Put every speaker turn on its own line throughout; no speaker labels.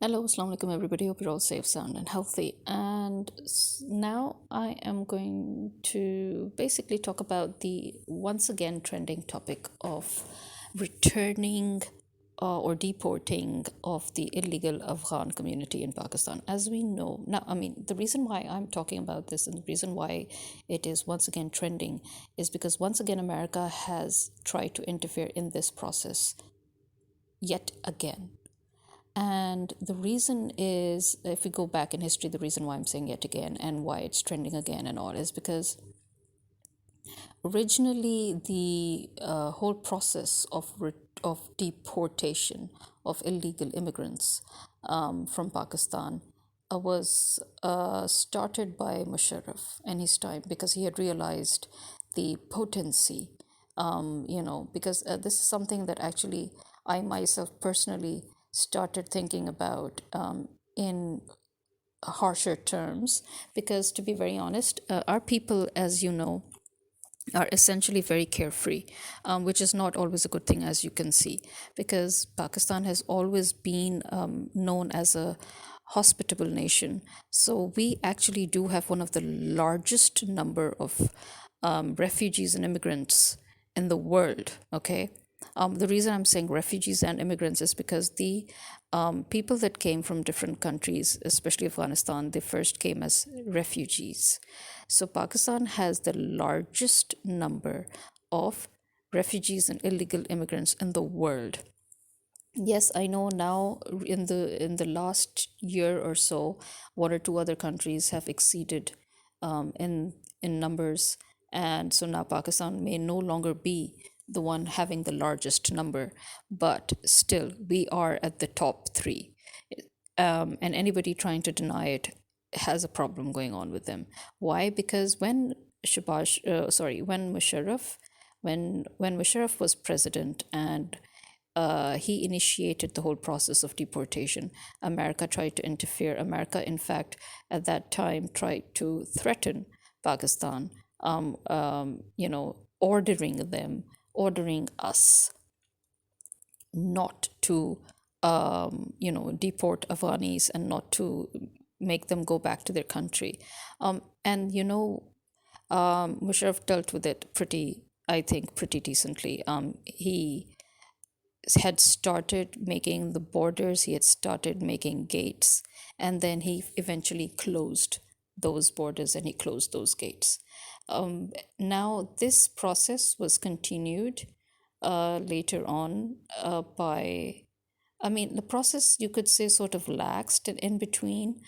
Hello, Assalamu alaikum, everybody. Hope you're all safe, sound, and healthy. And now I am going to basically talk about the once again trending topic of returning or deporting of the illegal Afghan community in Pakistan. As we know, now, the reason why I'm talking about this and the reason why it is once again trending is because once again America has tried to interfere in this process yet again. And the reason is, if we go back in history, the reason why I'm saying yet again and why it's trending again and all is because originally the whole process of deportation of illegal immigrants from Pakistan was started by Musharraf in his time because he had realized the potency, because this is something that actually I myself personally started thinking about in harsher terms because, to be very honest, our people, as you know, are essentially very carefree, which is not always a good thing, as you can see, because Pakistan has always been known as a hospitable nation. So we actually do have one of the largest number of refugees and immigrants in the world. Okay. The reason I'm saying refugees and immigrants is because the people that came from different countries, especially Afghanistan, they first came as refugees. So Pakistan has the largest number of refugees and illegal immigrants in the world. Yes, I know now in the last year or so, one or two other countries have exceeded in numbers, and so now Pakistan may no longer be the one having the largest number, but still we are at the top three. And anybody trying to deny it has a problem going on with them. Why? Because when Musharraf was president and he initiated the whole process of deportation. America tried to interfere. America, in fact, at that time tried to threaten Pakistan, ordering us not to, deport Afghanis and not to make them go back to their country. Musharraf dealt with it I think, pretty decently. He had started making the borders, he had started making gates, and then he eventually closed those borders and he closed those gates. Now, this process was continued later on the process, you could say, sort of laxed in between,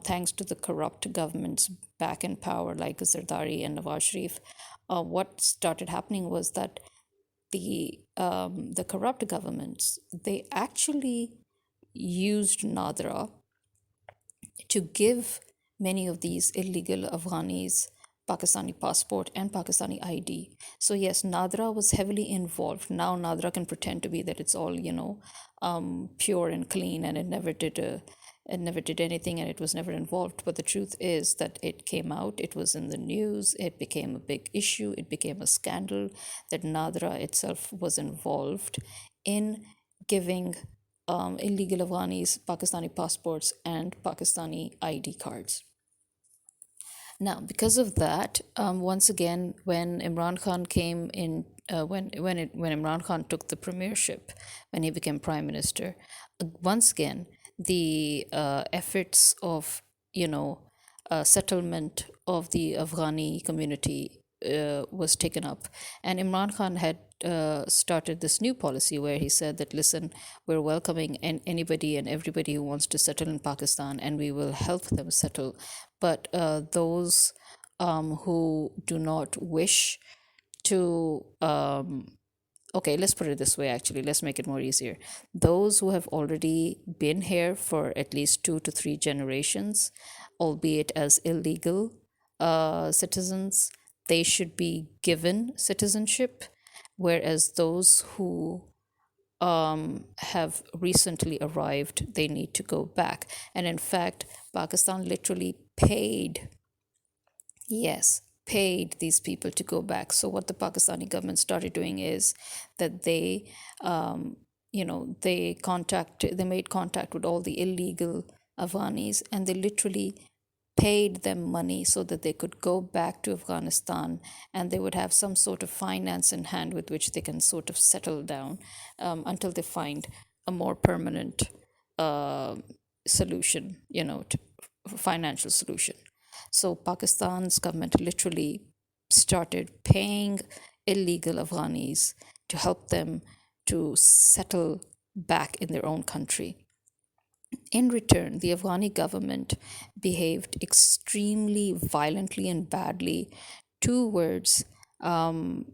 thanks to the corrupt governments back in power, like Zardari and Nawaz Sharif. What started happening was that the corrupt governments, they actually used Nadra to give many of these illegal Afghanis Pakistani passport and Pakistani ID. So yes, Nadra was heavily involved. Now Nadra can pretend to be that it's all pure and clean, and it never did anything and it was never involved. But the truth is that it came out, it was in the news, it became a big issue, it became a scandal that Nadra itself was involved in giving illegal Afghanis Pakistani passports and Pakistani ID cards. Now, because of that, once again, when Imran Khan came in, when Imran Khan took the premiership, when he became prime minister, once again, the efforts of settlement of the Afghani community was taken up. And Imran Khan had started this new policy where he said that, listen, we're welcoming anybody and everybody who wants to settle in Pakistan, and we will help them settle. But those who do not wish to, okay, let's put it this way, actually, let's make it more easier. Those who have already been here for at least 2 to 3 generations, albeit as illegal citizens, they should be given citizenship, whereas those who have recently arrived, they need to go back. And in fact, Pakistan literally paid, yes, paid these people to go back. So what the Pakistani government started doing is that they they made contact with all the illegal Afghanis, and they literally paid them money so that they could go back to Afghanistan, and they would have some sort of finance in hand with which they can sort of settle down until they find a more permanent uh, solution, financial solution. So Pakistan's government literally started paying illegal Afghanis to help them to settle back in their own country. In return, the Afghani government behaved extremely violently and badly towards the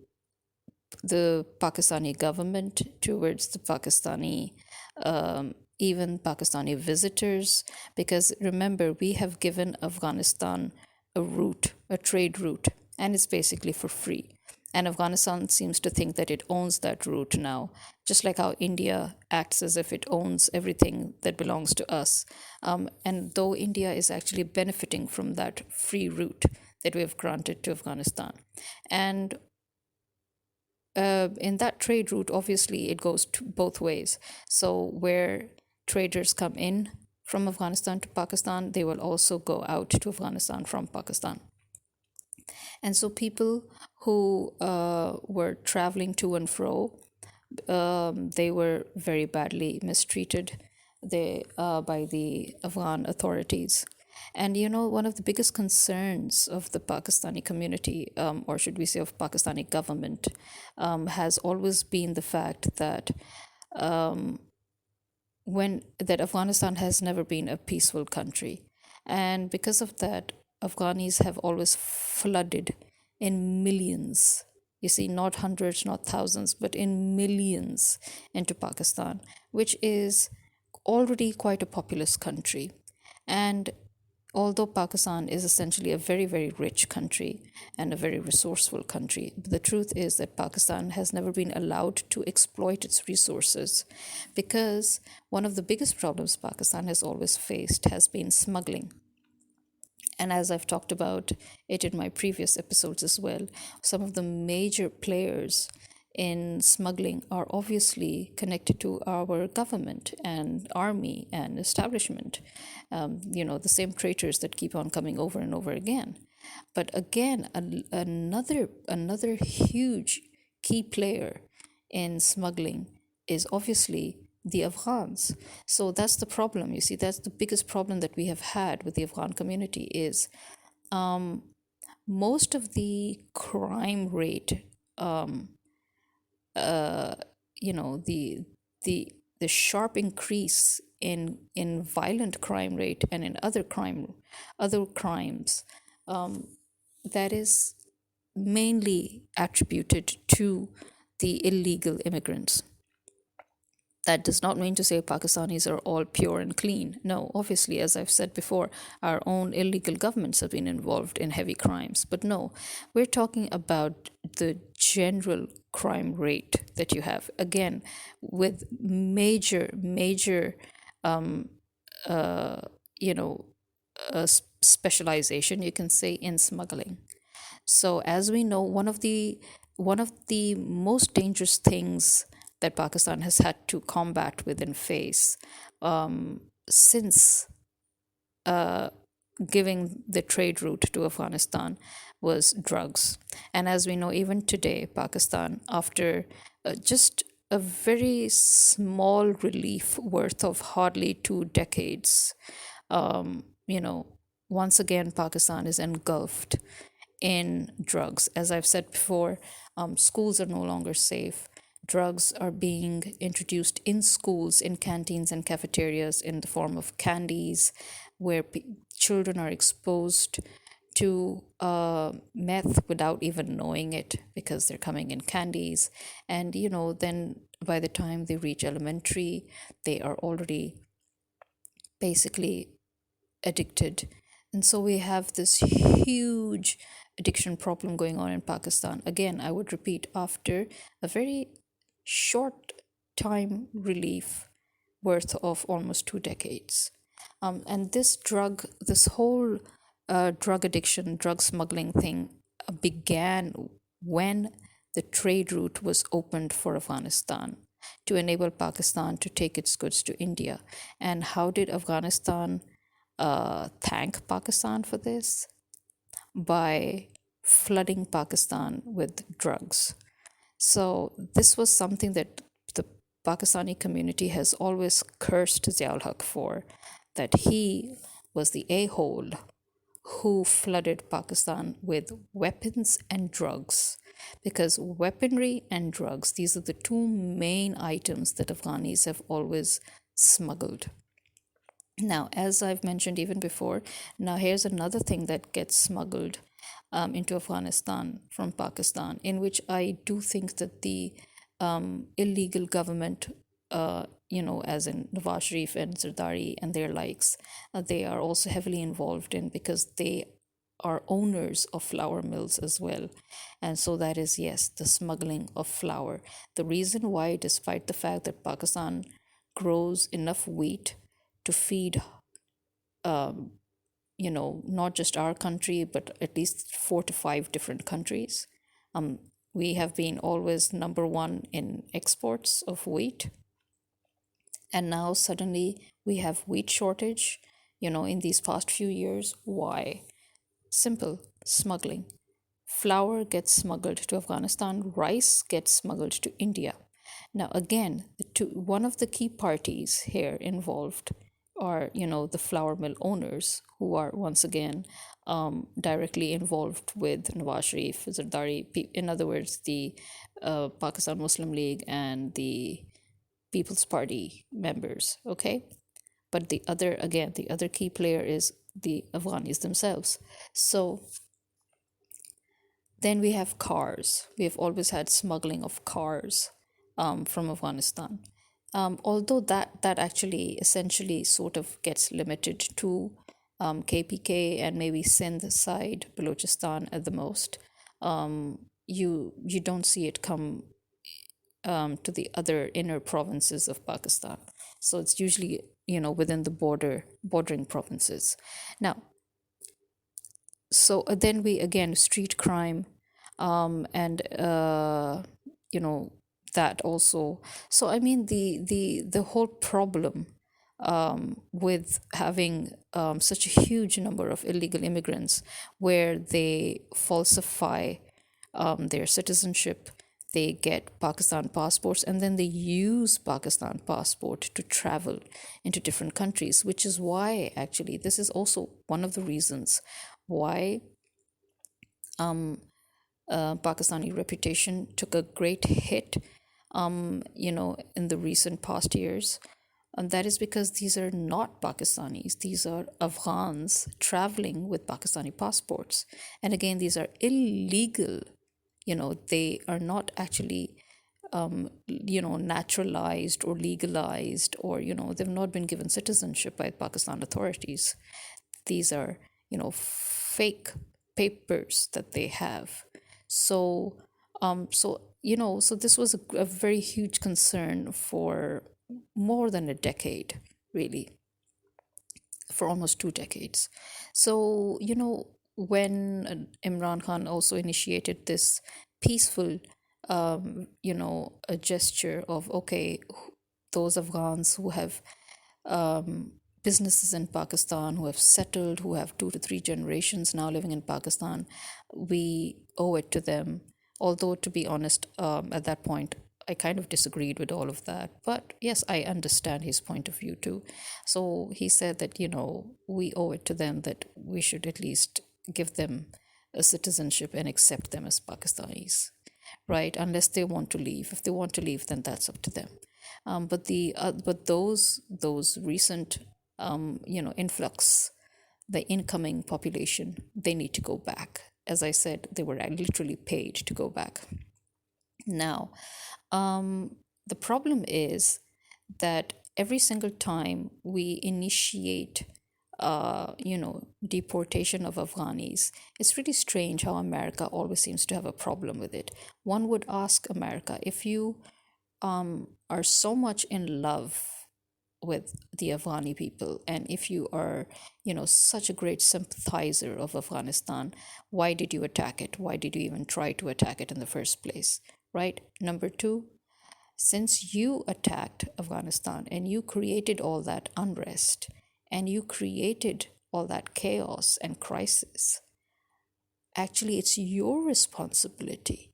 Pakistani government, towards the even Pakistani visitors, because remember, we have given Afghanistan a route, a trade route, and it's basically for free. And Afghanistan seems to think that it owns that route now, just like how India acts as if it owns everything that belongs to us. And though India is actually benefiting from that free route that we have granted to Afghanistan. And in that trade route, obviously, it goes both ways. So, where traders come in from Afghanistan to Pakistan, they will also go out to Afghanistan from Pakistan. And so, people who were traveling to and fro, they were very badly mistreated by the Afghan authorities. And one of the biggest concerns of the Pakistani community, or should we say of Pakistani government, has always been the fact that Afghanistan has never been a peaceful country. And because of that, Afghanis have always flooded in millions. You see, not hundreds, not thousands, but in millions into Pakistan, which is already quite a populous country. And although Pakistan is essentially a very, very rich country and a very resourceful country, the truth is that Pakistan has never been allowed to exploit its resources, because one of the biggest problems Pakistan has always faced has been smuggling. And as I've talked about it in my previous episodes as well, some of the major players in smuggling are obviously connected to our government and army and establishment. The same traitors that keep on coming over and over again. But again, another huge key player in smuggling is obviously the Afghans. So that's the problem. You see, that's the biggest problem that we have had with the Afghan community is most of the crime rate, the the sharp increase in violent crime rate and in other crimes, that is mainly attributed to the illegal immigrants. That does not mean to say Pakistanis are all pure and clean. No, obviously, as I've said before, our own illegal governments have been involved in heavy crimes. But no, we're talking about the general crime rate that you have. Again, with major, uh, you know, specialization, you can say, in smuggling. So as we know, one of the most dangerous things that Pakistan has had to combat with and face since giving the trade route to Afghanistan was drugs. And as we know, even today, Pakistan, after just a very small relief worth of hardly 2 decades, once again, Pakistan is engulfed in drugs. As I've said before, schools are no longer safe. Drugs are being introduced in schools, in canteens and cafeterias in the form of candies, where children are exposed to meth without even knowing it because they're coming in candies. And, then by the time they reach elementary, they are already basically addicted. And so we have this huge addiction problem going on in Pakistan. Again, I would repeat, after a very short time relief worth of almost 2 decades. And this whole drug addiction, drug smuggling thing began when the trade route was opened for Afghanistan. to enable Pakistan to take its goods to India. And how did Afghanistan thank Pakistan for this? By flooding Pakistan with drugs. So this was something that the Pakistani community has always cursed Ziaul Haq for, that he was the a-hole who flooded Pakistan with weapons and drugs. Because weaponry and drugs, these are the two main items that Afghanis have always smuggled. Now, as I've mentioned even before, now here's another thing that gets smuggled into Afghanistan from Pakistan, in which I do think that the illegal government, as in Nawaz Sharif and Zardari and their likes, they are also heavily involved in, because they are owners of flour mills as well. And so that is, yes, the smuggling of flour. The reason why, despite the fact that Pakistan grows enough wheat to feed not just our country, but at least 4 to 5 different countries. We have been always number one in exports of wheat. And now suddenly we have wheat shortage, in these past few years. Why? Simple: smuggling. Flour gets smuggled to Afghanistan, rice gets smuggled to India. Now, again, one of the key parties here involved are, the flour mill owners, who are once again directly involved with Nawaz Sharif, Zardari, in other words, the Pakistan Muslim League and the People's Party members, okay? But the other key player is the Afghanis themselves. So then we have cars. We have always had smuggling of cars from Afghanistan. Although that actually essentially sort of gets limited to KPK and maybe Sindh side, Balochistan at the most. You don't see it come to the other inner provinces of Pakistan. So it's usually within the bordering provinces. Now, so then we again, street crime, and that also. So I mean, the whole problem with having such a huge number of illegal immigrants, where they falsify their citizenship, they get Pakistan passports, and then they use Pakistan passport to travel into different countries, which is why actually this is also one of the reasons why Pakistani reputation took a great hit, in the recent past years. And that is because these are not Pakistanis. These are Afghans traveling with Pakistani passports. And again, these are illegal. They are not actually, naturalized or legalized, or, they've not been given citizenship by Pakistan authorities. These are, fake papers that they have. So, so this was a very huge concern for more than a decade, really, for almost 2 decades. So, when Imran Khan also initiated this peaceful, a gesture of, okay, those Afghans who have businesses in Pakistan, who have settled, who have 2 to 3 generations now living in Pakistan, we owe it to them. Although, to be honest, at that point, I kind of disagreed with all of that. But yes, I understand his point of view too. So he said that, we owe it to them, that we should at least give them a citizenship and accept them as Pakistanis, right? Unless they want to leave. If they want to leave, then that's up to them. But those recent influx, the incoming population, they need to go back. As I said, they were literally paid to go back. Now, the problem is that every single time we initiate deportation of Afghanis, it's really strange how America always seems to have a problem with it. One would ask America, if you are so much in love with the Afghani people, and if you are, such a great sympathizer of Afghanistan, why did you attack it? Why did you even try to attack it in the first place? Right? Number two, Since you attacked Afghanistan and you created all that unrest and you created all that chaos and crisis, actually, it's your responsibility.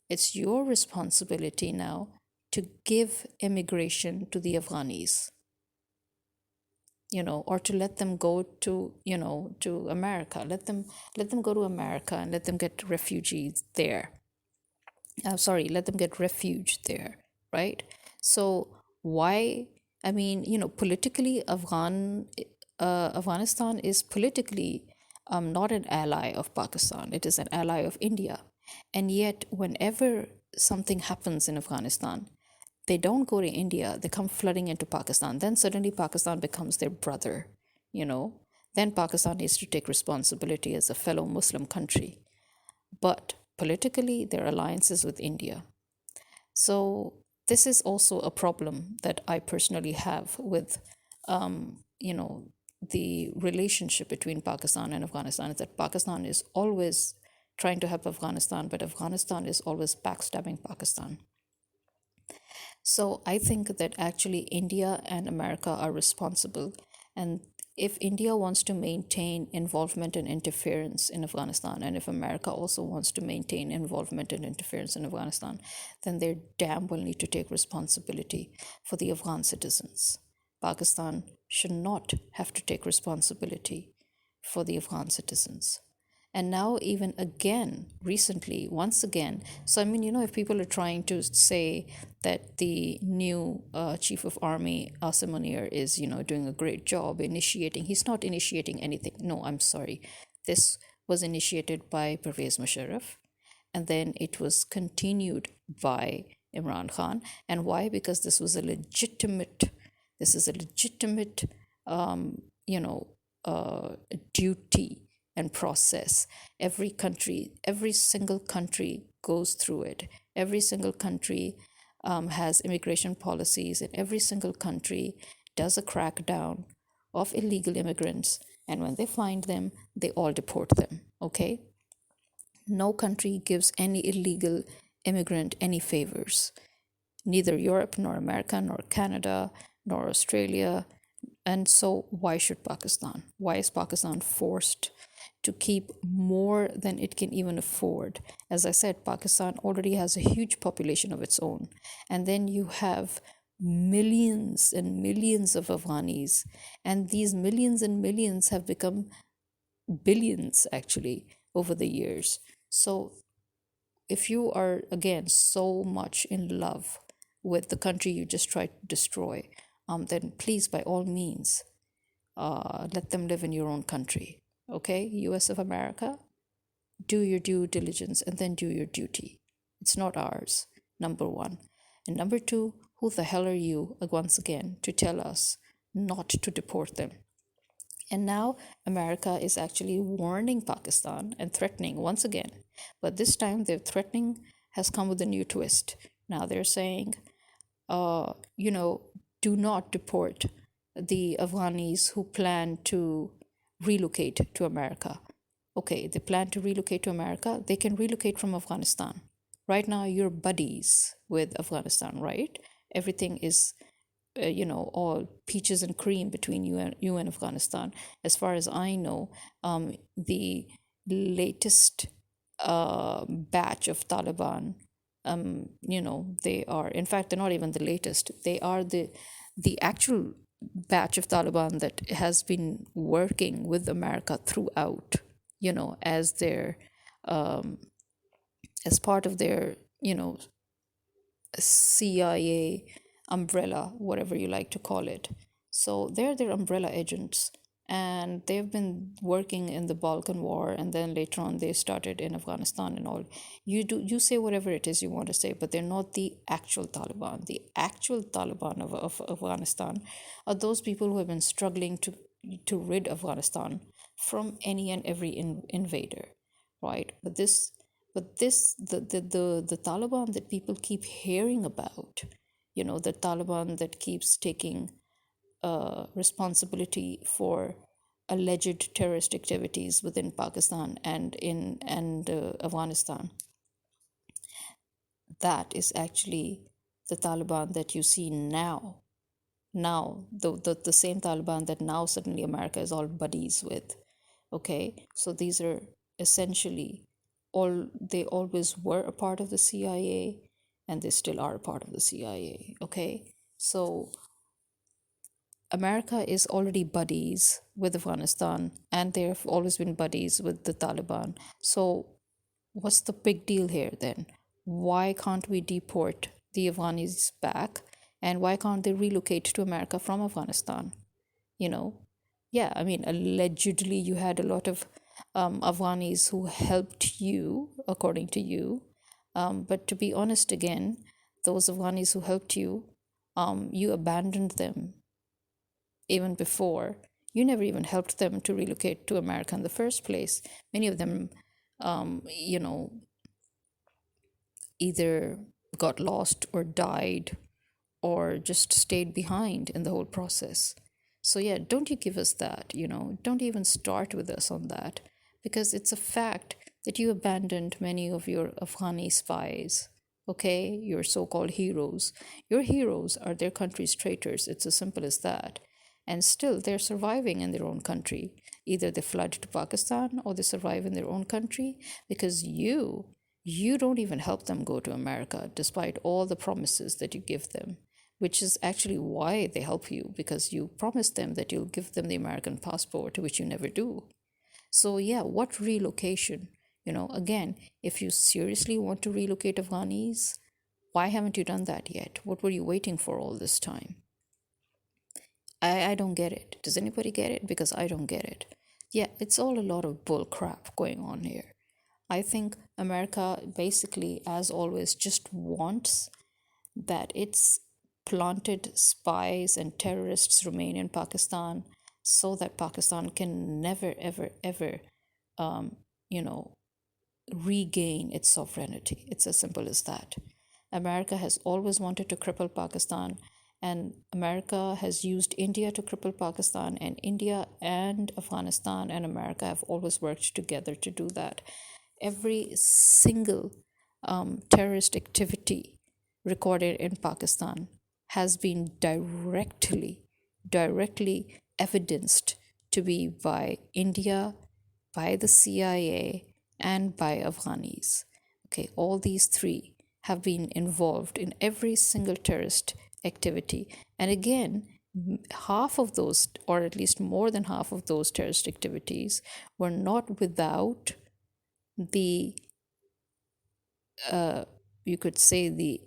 It's your responsibility now to give immigration to the Afghanis, or to let them go to, to America. Let them go to America and let them get refugees there. Sorry, let them get refuge there, right? So why? I mean, politically, Afghanistan is politically not an ally of Pakistan. It is an ally of India, and yet whenever something happens in Afghanistan, they don't go to India. They come flooding into Pakistan. Then suddenly Pakistan becomes their brother. You know, then Pakistan needs to take responsibility as a fellow Muslim country. But politically, their alliances with India. So this is also a problem that I personally have with, the relationship between Pakistan and Afghanistan. Is that Pakistan is always trying to help Afghanistan, but Afghanistan is always backstabbing Pakistan. So I think that actually India and America are responsible. And if India wants to maintain involvement and interference in Afghanistan, and if America also wants to maintain involvement and interference in Afghanistan, then they damn well need to take responsibility for the Afghan citizens. Pakistan should not have to take responsibility for the Afghan citizens. And now, even again, recently, once again, so I mean, if people are trying to say that the new chief of army, Asim Munir, is, doing a great job initiating, he's not initiating anything. No, I'm sorry. This was initiated by Pervez Musharraf, and then it was continued by Imran Khan. And why? Because this is a legitimate, you know, duty and process. Every single country goes through it. Every single country has immigration policies, and every single country does a crackdown of illegal immigrants. And when they find them, they all deport them. Okay? No country gives any illegal immigrant any favors. Neither Europe, nor America, nor Canada, nor Australia. And so, why should Pakistan? Why is Pakistan forced to keep more than it can even afford? As I said, Pakistan already has a huge population of its own. And then you have millions and millions of Afghanis. And these millions and millions have become billions, actually, over the years. So, if you are, again, so much in love with the country you just tried to destroy, then please, by all means, let them live in your own country. Okay, US of America, do your due diligence and then do your duty. It's not ours, number one. And number two, who the hell are you, once again, to tell us not to deport them? And now America is actually warning Pakistan and threatening once again. But this time their threatening has come with a new twist. Now they're saying, do not deport the Afghanis who plan to relocate to America. Okay, they plan to relocate to America. They can relocate from Afghanistan. Right now, you're buddies with Afghanistan, right? Everything is, all peaches and cream between you and Afghanistan. As far as I know, the latest batch of Taliban, they are, in fact, they're not even the latest. They are the actual batch of Taliban that has been working with America throughout, as their, as part of their, CIA umbrella, whatever you like to call it. So they're their umbrella agents, and they've been working in the Balkan War, and then later on they started in Afghanistan and all. You say whatever it is you want to say, but they're not the actual Taliban. The actual Taliban of Afghanistan are those people who have been struggling to rid Afghanistan from any and every invader, right? The Taliban that people keep hearing about, the Taliban that keeps taking responsibility for alleged terrorist activities within Pakistan and Afghanistan. that is actually the Taliban that you see now. Now, the same Taliban that now suddenly America is all buddies with. Okay, so these are essentially all, they always were a part of the CIA, and they still are a part of the CIA. Okay, so America is already buddies with Afghanistan, and they've always been buddies with the Taliban. So what's the big deal here then? Why can't we deport the Afghanis back? And why can't they relocate to America from Afghanistan? You know? Yeah, I mean, allegedly, you had a lot of Afghanis who helped you, according to you. But to be honest, again, those Afghanis who helped you, you abandoned them even before. You never even helped them to relocate to America in the first place. Many of them, you know, either got lost or died or just stayed behind in the whole process. So, yeah, don't you give us that, don't even start with us on that, because it's a fact that you abandoned many of your Afghani spies, okay? Your so called heroes. Your heroes are their country's traitors. It's as simple as that. And still, they're surviving in their own country. Either they flood to Pakistan or they survive in their own country because you don't even help them go to America despite all the promises that you give them, which is actually why they help you, because you promise them that you'll give them the American passport, which you never do. So, yeah, what relocation? Again, if you seriously want to relocate Afghanis, why haven't you done that yet? What were you waiting for all this time? I don't get it. Does anybody get it? Because I don't get it. Yeah, it's all a lot of bull crap going on here. I think America basically, as always, just wants that its planted spies and terrorists remain in Pakistan so that Pakistan can never, ever, ever, um, you know, regain its sovereignty. It's as simple as that. America has always wanted to cripple Pakistan, and America has used India to cripple Pakistan, and India and Afghanistan and America have always worked together to do that. Every single terrorist activity recorded in Pakistan has been directly evidenced to be by India, by the CIA, and by Afghanis. Okay, all these three have been involved in every single terrorist activity. And again, half of those, or at least more than half of those terrorist activities, were not without the, you could say, the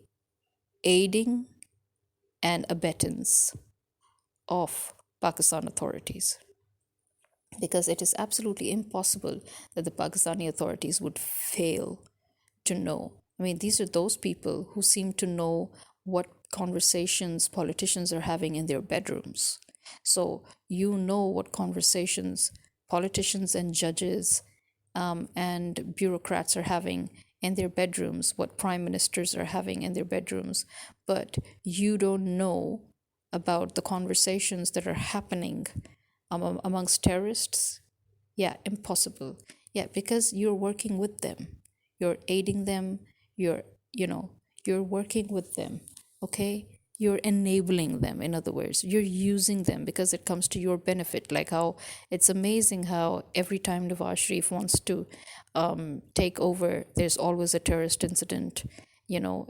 aiding and abettance of Pakistan authorities, because it is absolutely impossible that the Pakistani authorities would fail to know. I mean, these are those people who seem to know what conversations politicians are having in their bedrooms. So, what conversations politicians and judges and bureaucrats are having in their bedrooms, what prime ministers are having in their bedrooms, but you don't know about the conversations that are happening amongst terrorists. Yeah, impossible. Yeah, because you're working with them, you're aiding them, you're, you know, you're working with them, okay? You're enabling them, in other words. You're using them because it comes to your benefit. Like how it's amazing how every time Nawaz Sharif wants to take over, there's always a terrorist incident.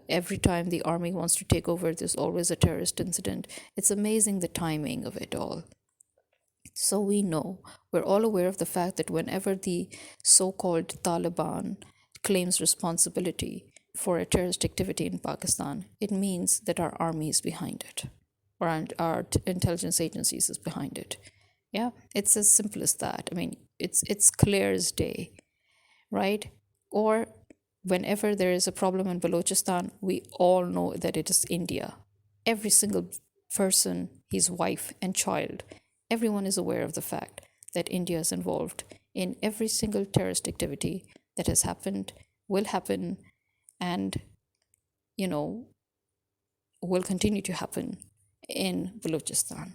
Every time the army wants to take over, there's always a terrorist incident. It's amazing the timing of it all. So we're all aware of the fact that whenever the so called Taliban claims responsibility for a terrorist activity in Pakistan, it means that our army is behind it, or our intelligence agencies is behind it. Yeah, it's as simple as that. I mean, it's clear as day, right? Or whenever there is a problem in Balochistan, we all know that it is India. Every single person, his wife and child, everyone is aware of the fact that India is involved in every single terrorist activity that has happened, will happen, and, you know, will continue to happen in Balochistan.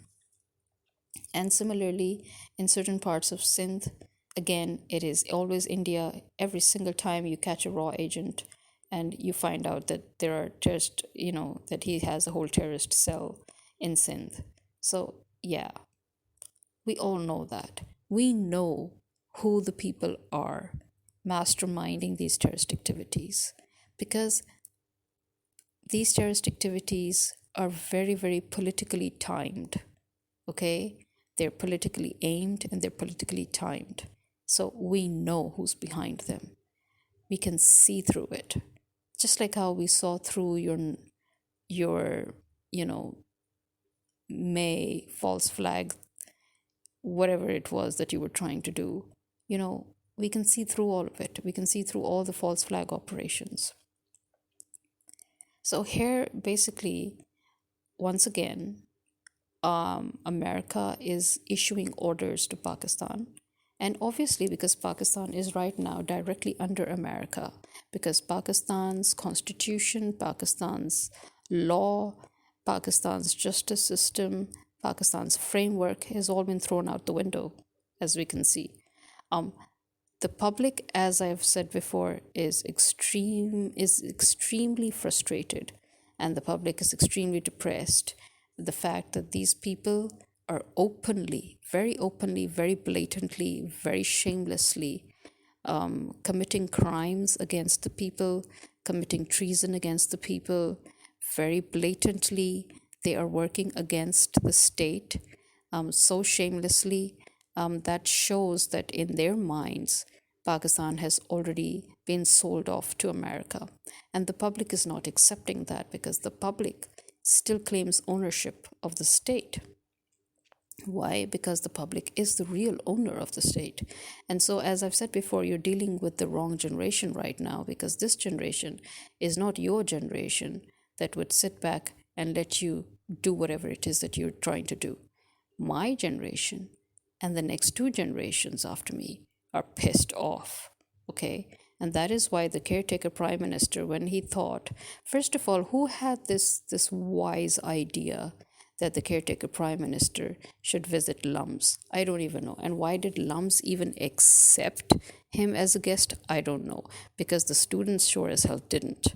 And similarly, in certain parts of Sindh, again, it is always India. Every single time you catch a raw agent, and you find out that there are terrorist, that he has a whole terrorist cell in Sindh. So, yeah, we all know that. We know who the people are masterminding these terrorist activities, because these terrorist activities are very, very politically timed, okay? They're politically aimed and they're politically timed. So we know who's behind them. We can see through it. Just like how we saw through your you know May false flag, whatever it was that you were trying to do. You know, we can see through all of it. We can see through all the false flag operations. So here, basically, once again, America is issuing orders to Pakistan. And obviously, because Pakistan is right now directly under America, because Pakistan's constitution, Pakistan's law, Pakistan's justice system, Pakistan's framework has all been thrown out the window, as we can see. Um, the public, as I've said before, is extremely frustrated, and the public is extremely depressed. The fact that these people are openly, very blatantly, very shamelessly committing crimes against the people, committing treason against the people, very blatantly. They are working against the state so shamelessly, that shows that in their minds, Pakistan has already been sold off to America. And the public is not accepting that, because the public still claims ownership of the state. Why? Because the public is the real owner of the state. And so, as I've said before, you're dealing with the wrong generation right now, because this generation is not your generation that would sit back and let you do whatever it is that you're trying to do. My generation and the next two generations after me are pissed off. Okay? And that is why the caretaker prime minister, when he thought, first of all, who had this wise idea that the caretaker prime minister should visit Lums? I don't even know. And why did Lums even accept him as a guest? I don't know. Because the students sure as hell didn't.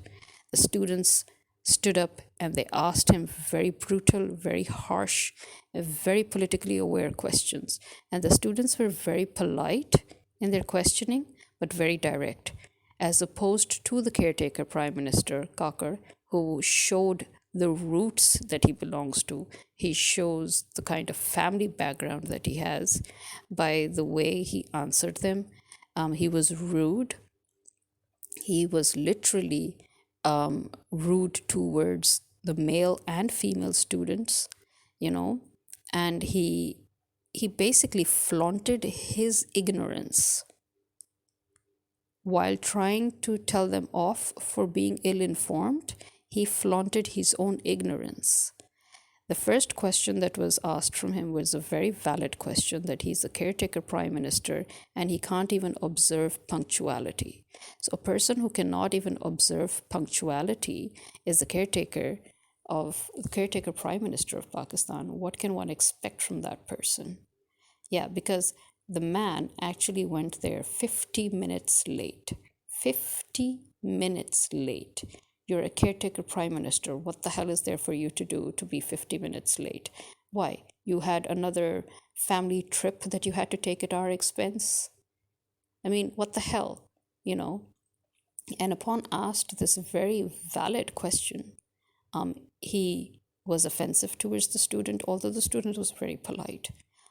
The students stood up and they asked him very brutal, very harsh, very politically aware questions. And the students were very polite in their questioning, but very direct, as opposed to the caretaker prime minister, Kakar, who showed the roots that he belongs to. He shows the kind of family background that he has by the way he answered them. He was rude. He was literally rude towards the male and female students, you know, and he basically flaunted his ignorance while trying to tell them off for being ill informed. He flaunted his own ignorance. The first question that was asked from him was a very valid question, that he's the caretaker prime minister and he can't even observe punctuality. So a person who cannot even observe punctuality is the caretaker prime minister of Pakistan. What can one expect from that person? Yeah, because the man actually went there 50 minutes late. 50 minutes late. You're a caretaker prime minister. What the hell is there for you to do to be 50 minutes late? Why? You had another family trip that you had to take at our expense? I mean, what the hell? You know? And upon asked this very valid question, he was offensive towards the student, although the student was very polite.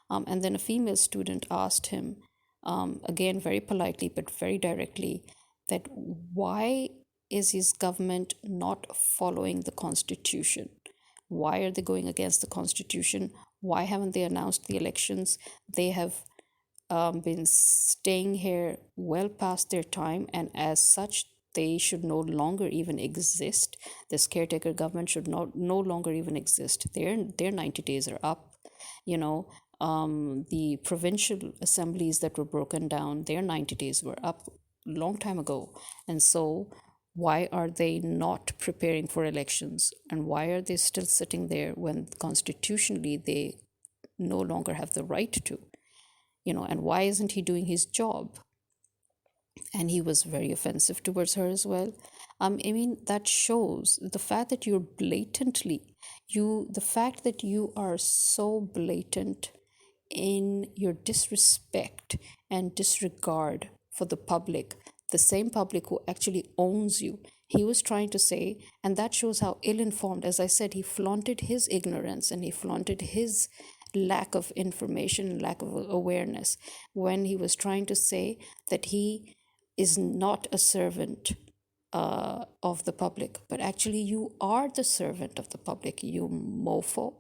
And then a female student asked him, again, very politely but very directly, that why is his government not following the Constitution? Why are they going against the Constitution? Why haven't they announced the elections? They have been staying here well past their time, and as such, they should no longer even exist. This caretaker government should no longer even exist. Their 90 days are up. You know, the provincial assemblies that were broken down, their 90 days were up a long time ago. And so why are they not preparing for elections? And why are they still sitting there when constitutionally they no longer have the right to? You know, and why isn't he doing his job? and he was very offensive towards her as well. I mean, that shows the fact that you're blatantly, the fact that you are so blatant in your disrespect and disregard for the public, the same public who actually owns you. He was trying to say, and that shows how ill informed, as I said, he flaunted his ignorance and he flaunted his lack of information, lack of awareness, when he was trying to say that he is not a servant of the public, but actually you are the servant of the public, you mofo.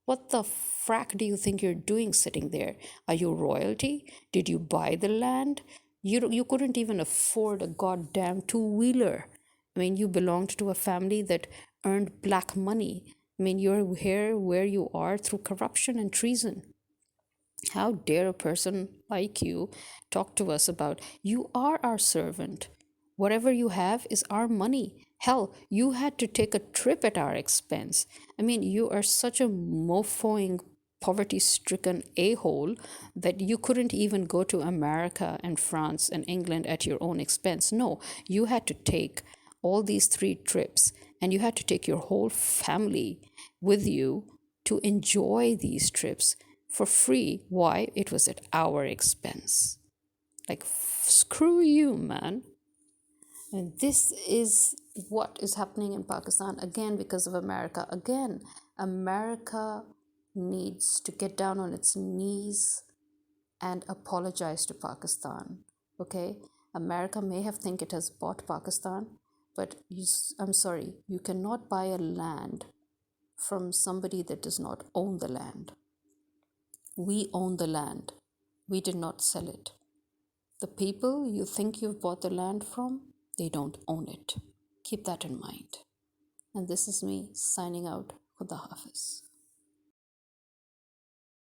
What the frack do you think you're doing sitting there? Are you royalty? Did you buy the land? You couldn't even afford a goddamn two-wheeler. I mean, you belonged to a family that earned black money. I mean, you're here where you are through corruption and treason. How dare a person like you talk to us about you are our servant? Whatever you have is our money. Hell, you had to take a trip at our expense. I mean, you are such a mofoing, poverty stricken a hole that you couldn't even go to America and France and England at your own expense. No, you had to take all these three trips and you had to take your whole family with you to enjoy these trips for free. Why? It was at our expense. Like, screw you, man. And this is what is happening in Pakistan again because of America. Again, America needs to get down on its knees and apologize to Pakistan. Okay? America may have think it has bought Pakistan, but I'm sorry, you cannot buy a land from somebody that does not own the land. We own the land. We did not sell it. The people you think you've bought the land from, they don't own it. Keep that in mind. And this is me signing out. Khuda Hafiz.